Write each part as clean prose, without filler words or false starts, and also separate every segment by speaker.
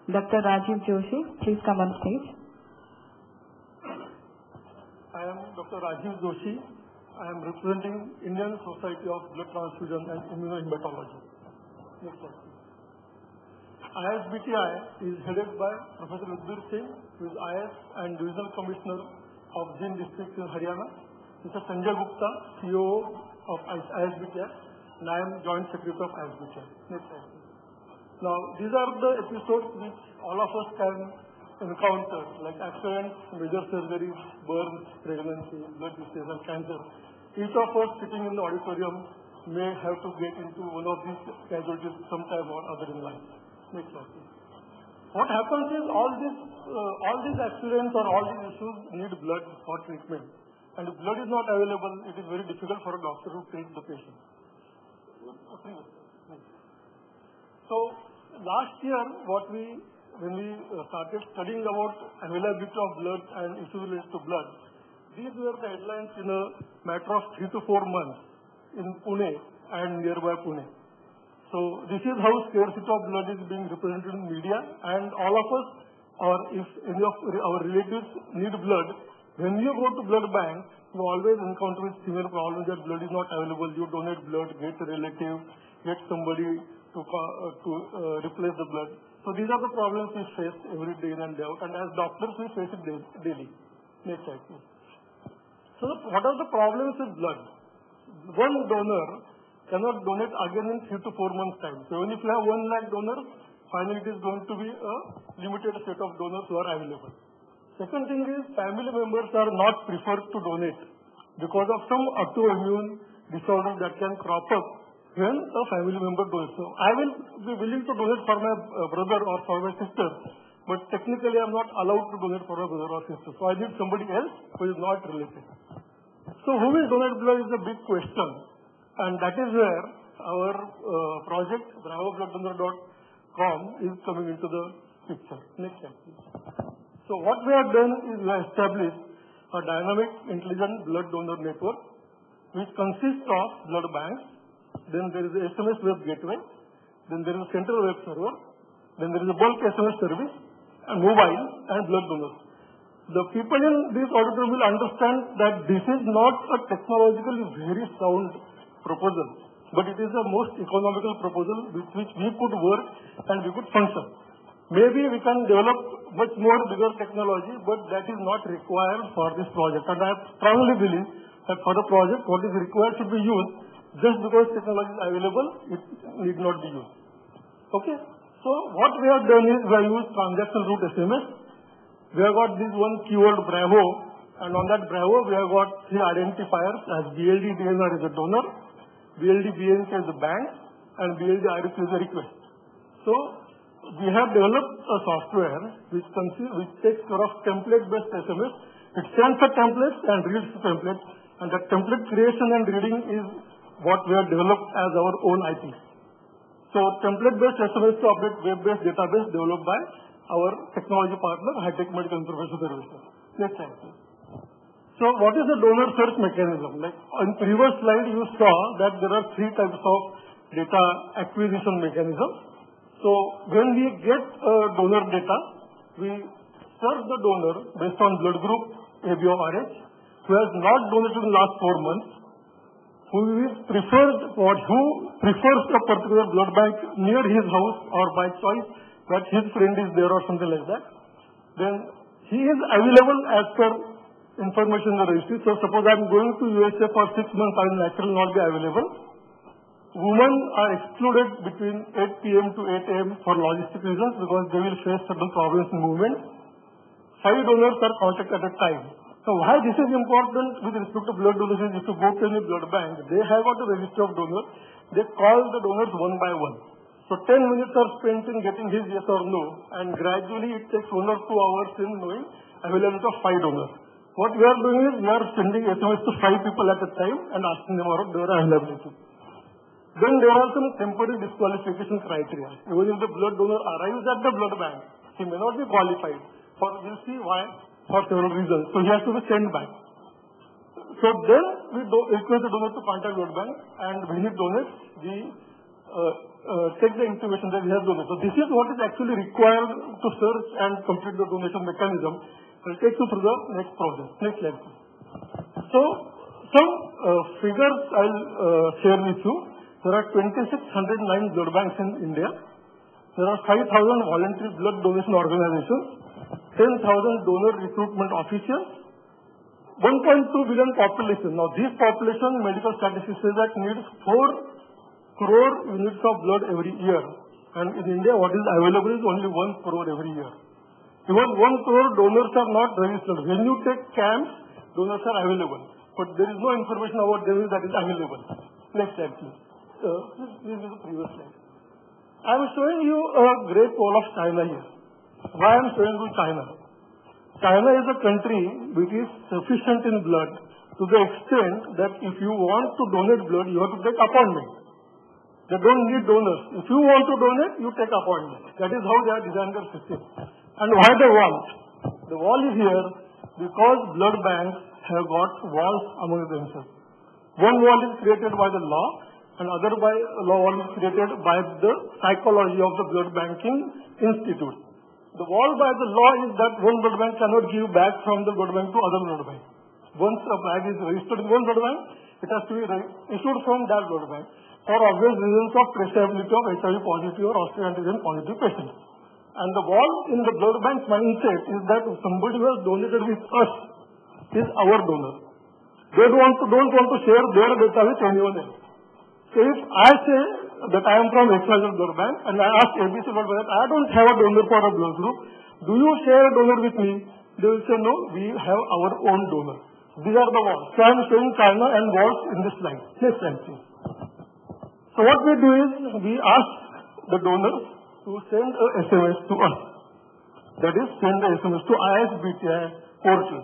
Speaker 1: Dr. Rajiv Joshi, please come on stage.
Speaker 2: I am Dr. Rajiv Joshi. I am representing Indian Society of Blood Transfusion and Immunohematology. Next slide. ISBTI is headed by Professor Udbir Singh, who is IS and Divisional Commissioner of Jind District in Haryana. Mr. Sanjay Gupta, CEO of ISBTI, and I am Joint Secretary of ISBTI. Next slide. Now, these are the episodes which all of us can encounter, like accidents, major surgeries, burns, pregnancy, blood disease, and cancer. Each of us sitting in the auditorium may have to get into one of these casualties sometime or other in life. Next slide, please. What happens is all these accidents or all these issues need blood for treatment. And if blood is not available, it is very difficult for a doctor to treat the patient. So, last year, when we started studying about availability of blood and issues related to blood, these were the headlines in a matter of 3 to 4 months in Pune and nearby Pune. So, this is how scarcity of blood is being represented in media, and all of us, or if any of our relatives need blood, when you go to blood bank, you always encounter with similar problems that blood is not available. You donate blood, get a relative, get somebody to replace the blood. So these are the problems we face every day in and day out, and as doctors we face it daily. Next slide, please. So what are the problems with blood? One donor cannot donate again in 3 to 4 months time. So even if you have 1 lakh donors, finally it is going to be a limited set of donors who are available. Second thing is family members are not preferred to donate because of some autoimmune disorder that can crop up when a family member donates. So I will be willing to donate for my brother or for my sister, but technically I am not allowed to donate for my brother or sister. So I need somebody else who is not related. So who will donate blood is a big question, and that is where our project BravoBloodDonor.com is coming into the picture. Next slide, please. So what we have done is we have established a dynamic intelligent blood donor network which consists of blood banks. Then there is a SMS web gateway, then there is a central web server, then there is a bulk SMS service, and mobile and blood donors. The people in this auditorium will understand that this is not a technologically very sound proposal, but it is the most economical proposal with which we could work and we could function. Maybe we can develop much more bigger technology, but that is not required for this project. And I strongly believe that for the project, what is required should be used. Just because technology is available, it need not be used. Okay? So what we have done is we have used transaction route SMS. We have got this one keyword Bravo, and on that Bravo we have got 3 identifiers as BLD DNR is a donor, BLD BNK is a bank, and BLD IRQ is a request. So we have developed a software which takes care of template-based SMS. It sends a template and reads the template, and the template creation and reading is what we have developed as our own IP. So template-based SMS to update web-based database developed by our technology partner, High-Tech Medical Information Services. Next slide, please. So what is the donor search mechanism? Like on previous slide, you saw that there are 3 types of data acquisition mechanisms. So when we get donor data, we search the donor based on blood group, AB or RH, who has not donated in the last 4 months, who prefers a particular blood bank near his house or by choice that his friend is there or something like that. Then he is available as per information in the registry. So suppose I am going to USA for 6 months, I will naturally not be available. Women are excluded between 8 p.m. to 8 a.m. for logistic reasons because they will face certain problems in movement. 5 donors are contacted at a time. So why this is important with respect to blood donation is to go to any blood bank. They have got a register of donors. They call the donors one by one. So 10 minutes are spent in getting his yes or no, and gradually it takes 1 or 2 hours in knowing availability of 5 donors. What we are doing is we are sending SMS to 5 people at a time and asking them about their availability. Then there are some temporary disqualification criteria. Even if the blood donor arrives at the blood bank, he may not be qualified. We'll see why, for several reasons. So he has to be sent back. So then we request the donor to contact blood bank, and when he donates, we take the information that he has donated. So this is what is actually required to search and complete the donation mechanism. I'll take you through the next process. Next slide. So some figures I'll share with you. There are 2,609 blood banks in India. There are 5,000 voluntary blood donation organizations, 10,000 donor recruitment officials, 1.2 billion population. Now this population, medical statistics says that needs 4 crore units of blood every year. And in India, what is available is only 1 crore every year. Even 1 crore donors are not registered. When you take camps, donors are available. But there is no information about them that is available. Next slide, please. This is the previous slide. I am showing you a Great Wall of China here. Why I am showing you China? China is a country which is sufficient in blood to the extent that if you want to donate blood, you have to take appointment. They don't need donors. If you want to donate, you take appointment. That is how they are designed their system. And why the wall? The wall is here because blood banks have got walls among themselves. One wall is created by the law, and other wall is created by the psychology of the blood banking institute. The wall by the law is that one blood bank cannot give back from the blood bank to other blood bank. Once a bag is registered in one blood bank, it has to be issued from that blood bank for obvious reasons of traceability of HIV positive or osteoantigen positive patients. And the wall in the blood bank mindset is that somebody who has donated with us is our donor. They don't want to share their data with anyone else. So if I say that I am from XYZ blood bank and I ask ABC blood bank, I don't have a donor for a blood group, do you share a donor with me? They will say, no, we have our own donor. These are the walls. So I am showing China and walls in this slide. Next slide, please. So what we do is we ask the donors to send a SMS to us. That is, send a SMS to ISBTI portal.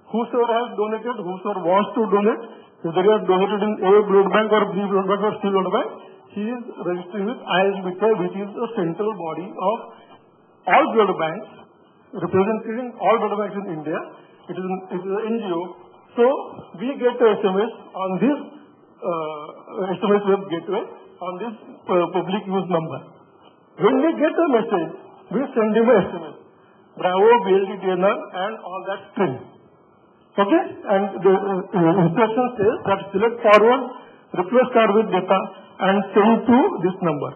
Speaker 2: Whosoever has donated, whosoever wants to donate, whether he has donated in A blood bank or B blood bank or C blood bank, he is registering with ISBTI, which is a central body of all blood banks, representing all blood banks in India. It is an NGO. So we get a SMS on this SMS web gateway on this public use number. When we get a message, we send him a SMS. Bravo, BLD, DNR, and all that string. Okay? And the instruction says that select forward, replace car with data, and send to this number.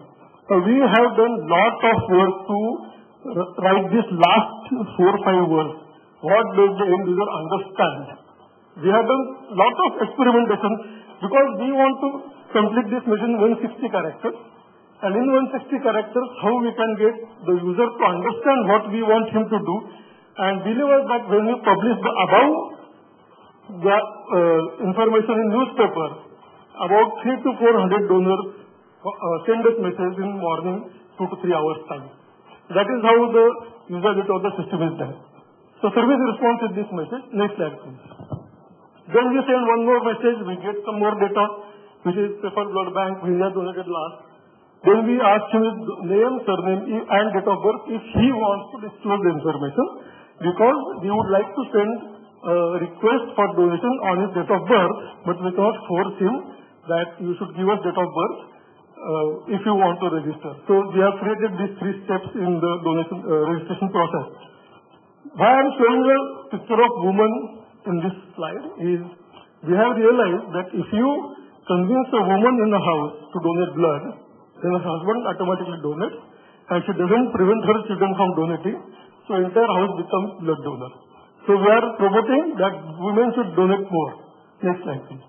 Speaker 2: So we have done lot of work to write this last 4-5 words. What does the end user understand? We have done lot of experimentation because we want to complete this message in 160 characters. And in 160 characters, how we can get the user to understand what we want him to do. And believe us that when we publish the above the information in newspaper, about 300 to 400 donors send us message in morning 2 to 3 hours time. That is how the usability of the system is done. So service response is this message. Next slide, please. Then we send one more message. We get some more data, which is preferred blood bank, we have donated last. Then we ask him his name, surname, and date of birth if he wants to disclose the information, because we would like to send a request for donation on his date of birth, but we cannot force him that you should give us date of birth if you want to register. So we have created these 3 steps in the donation registration process. Why I am showing a picture of woman in this slide is we have realized that if you convince a woman in a house to donate blood, then her husband automatically donates, and she doesn't prevent her children from donating, so entire house becomes blood donor. So we are promoting that women should donate more. Next slide, please.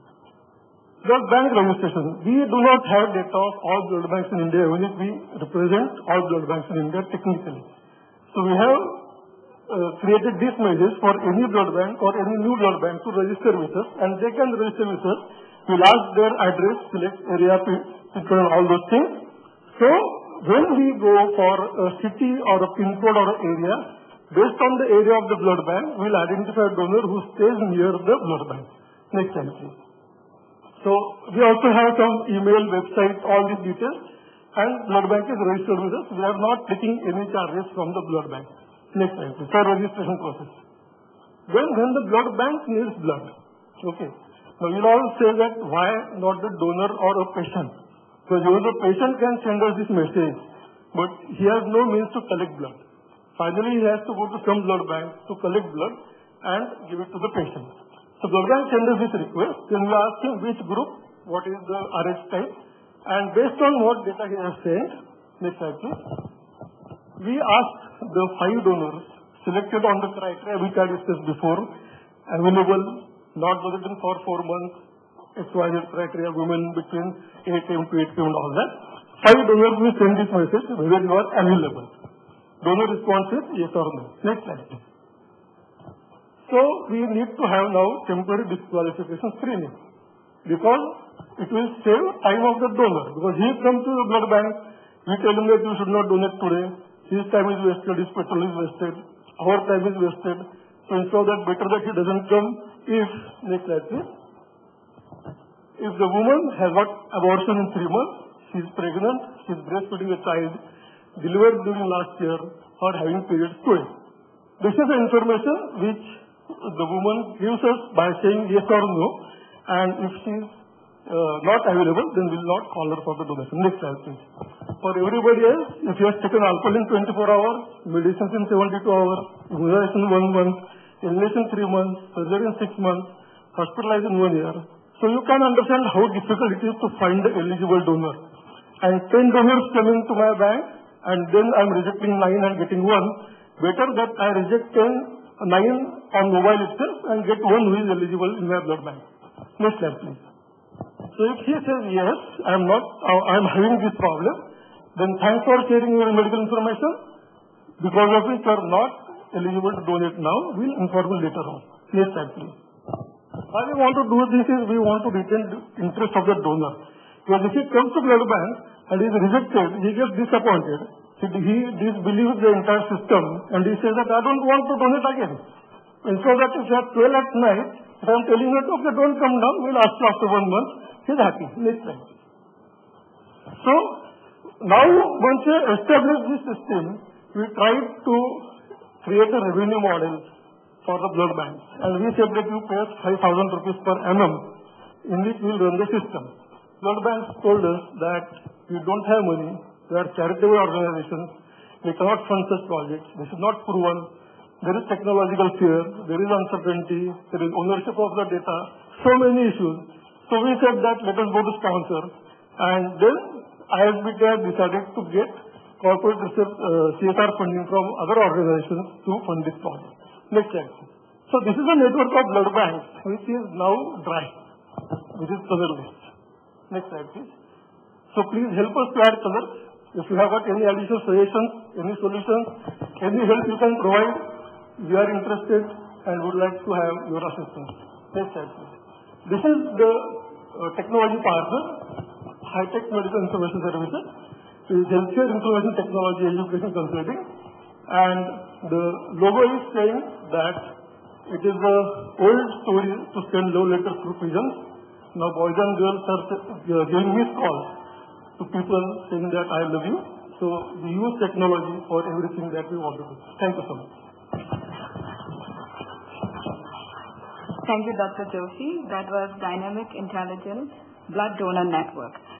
Speaker 2: Blood bank registration. We do not have data of all blood banks in India, even if we represent all blood banks in India technically. So we have created these measures for any blood bank or any new blood bank to register with us, and they can register with us. We'll ask their address, select area, and all those things. So when we go for a city or a pin code or an area, based on the area of the blood bank, we'll identify a donor who stays near the blood bank. Next slide, please. So we also have some email, website, all these details, and blood bank is registered with us. We are not taking any charges from the blood bank. Next slide, please. For registration process. When the blood bank needs blood, okay. Now you'll all say that why not the donor or a patient? Because even the patient can send us this message, but he has no means to collect blood. Finally, he has to go to some blood bank to collect blood and give it to the patient. So blood bank sends us this request, then we ask him which group, what is the RH type, and based on what data he has sent, next slide please, we asked the 5 donors selected on the criteria which I discussed before, available, not visited for 4 months, XYZ criteria, women between 8 a.m. to 8 p.m. and all that. 5 donors will send this message whether you are available. Donor response is yes or no. Next slide please. So we need to have now temporary disqualification screening, because it will save time of the donor, because he comes to the blood bank, we tell him that you should not donate today, his time is wasted, his petrol is wasted, our time is wasted. So instead of that, better that he doesn't come if, next slide please, if the woman has got abortion in 3 months, she is pregnant, she is breastfeeding a child, delivered during last year, or having periods today. This is the information which the woman gives us by saying yes or no, and if she is not available, then we will not call her for the donation. Next slide please. For everybody else, if you have taken alcohol in 24 hours, medicines in 72 hours, immunization in 1 month, illness in 3 months, surgery in 6 months, hospitalized in 1 year, so you can understand how difficult it is to find the eligible donor. And 10 donors coming to my bank, and then I am rejecting 9 and getting 1. Better that I reject 9 on mobile itself and get 1 who is eligible in my blood bank. Next slide please. So if he says yes, I am having this problem, then thanks for sharing your medical information. Because of which you are not eligible to donate now, we will inform you later on. Next slide please. Why we want to do this is we want to retain the interest of the donor. Because if he comes to blood bank and is rejected, he gets disappointed. He disbelieves the entire system and he says that I don't want to donate again. Instead of that, if you are 12 at night, if I am telling you, okay, don't come down, we will ask you after 1 month, he is happy. Next slide. So, now once we establish this system, we try to create a revenue model for the blood bank. And we said that you pay us 5,000 rupees per annum, in which we will run the system. Blood banks told us that we don't have money, we are charitable organizations, we cannot fund such projects, this is not proven, there is technological fear, there is uncertainty, there is ownership of the data, so many issues. So we said that let us go to sponsor, and then ISBT decided to get corporate CSR funding from other organizations to fund this project. Next slide. So this is a network of blood banks which is now dry, which is colorless. Next slide please. So please help us to add colors. If you have got any additional suggestions, any solutions, any help you can provide, we are interested and would like to have your assistance. Next slide please. This is the technology partner, High-Tech Medical Information Services. It is Healthcare Information Technology Education Consulting, and the logo is saying that it is the old story to send love letters through pigeons. Now boys and girls are giving missed calls to people saying that I love you. So we use technology for everything that we want to do. Thank you so much.
Speaker 1: Thank you, Dr. Joshi. That was Dynamic Intelligence Blood Donor Network.